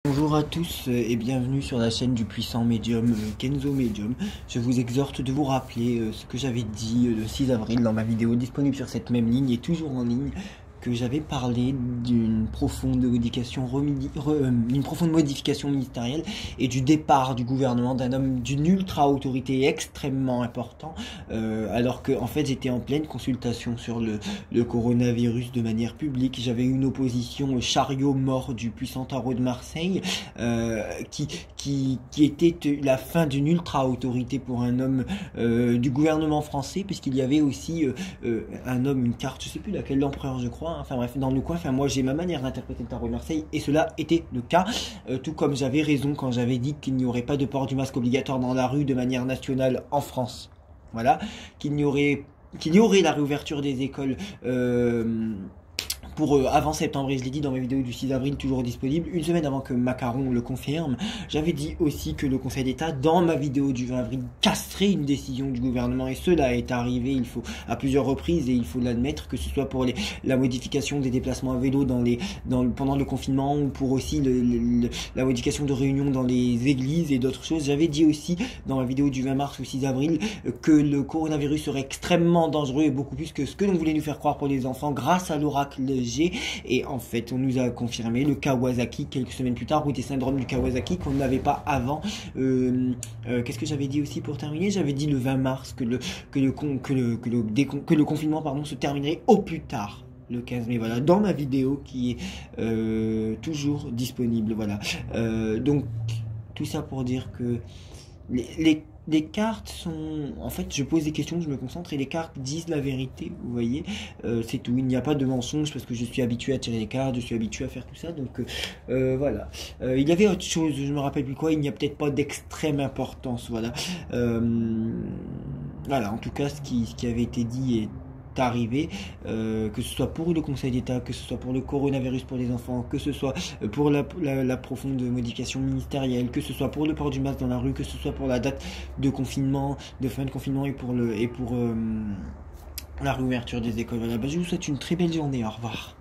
Bonjour à tous et bienvenue sur la chaîne du puissant médium Kenzo Medium. Je vous exhorte de vous rappeler ce que j'avais dit le 6 avril dans ma vidéo disponible sur cette même ligne et toujours en ligne, que j'avais parlé d'une profonde modification ministérielle et du départ du gouvernement d'un homme d'une ultra autorité extrêmement important, alors que en fait j'étais en pleine consultation sur le coronavirus de manière publique. J'avais une opposition au chariot mort du puissant tarot de Marseille, qui était la fin d'une ultra autorité pour un homme du gouvernement français, puisqu'il y avait aussi un homme, une carte, je sais plus laquelle, l'empereur je crois, enfin bref, dans le coin. Enfin, moi j'ai ma manière d'interpréter le tarot de Marseille et cela était le cas, tout comme j'avais raison quand j'avais dit qu'il n'y aurait pas de port du masque obligatoire dans la rue de manière nationale en France. Voilà, qu'il y aurait la réouverture des écoles pour avant septembre, et je l'ai dit dans mes vidéos du 6 avril, toujours disponible, une semaine avant que Macron le confirme. J'avais dit aussi que le Conseil d'État, dans ma vidéo du 20 avril, casserait une décision du gouvernement, et cela est arrivé à plusieurs reprises, et il faut l'admettre, que ce soit pour la modification des déplacements à vélo pendant le confinement, ou pour aussi la modification de réunions dans les églises et d'autres choses. J'avais dit aussi dans ma vidéo du 20 mars au 6 avril que le coronavirus serait extrêmement dangereux, et beaucoup plus que ce que l'on voulait nous faire croire pour les enfants, grâce à l'oracle G. Et en fait on nous a confirmé le Kawasaki quelques semaines plus tard, ou des syndromes du Kawasaki qu'on n'avait pas avant. Qu'est-ce que j'avais dit aussi pour terminer? J'avais dit le 20 mars que le confinement se terminerait au plus tard le 15 mai, voilà, dans ma vidéo qui est toujours disponible, voilà. Donc tout ça pour dire que les cartes sont... En fait, je pose des questions, je me concentre, et les cartes disent la vérité, vous voyez. C'est tout, il n'y a pas de mensonge, parce que je suis habitué à tirer les cartes, je suis habitué à faire tout ça, donc voilà. Il y avait autre chose, je me rappelle plus quoi, il n'y a peut-être pas d'extrême importance, voilà. Voilà, en tout cas, ce qui avait été dit est arrivé, que ce soit pour le Conseil d'État, que ce soit pour le coronavirus pour les enfants, que ce soit pour la profonde modification ministérielle, que ce soit pour le port du masque dans la rue, que ce soit pour la date de confinement, de fin de confinement, et pour la réouverture des écoles. Voilà, je vous souhaite une très belle journée, au revoir.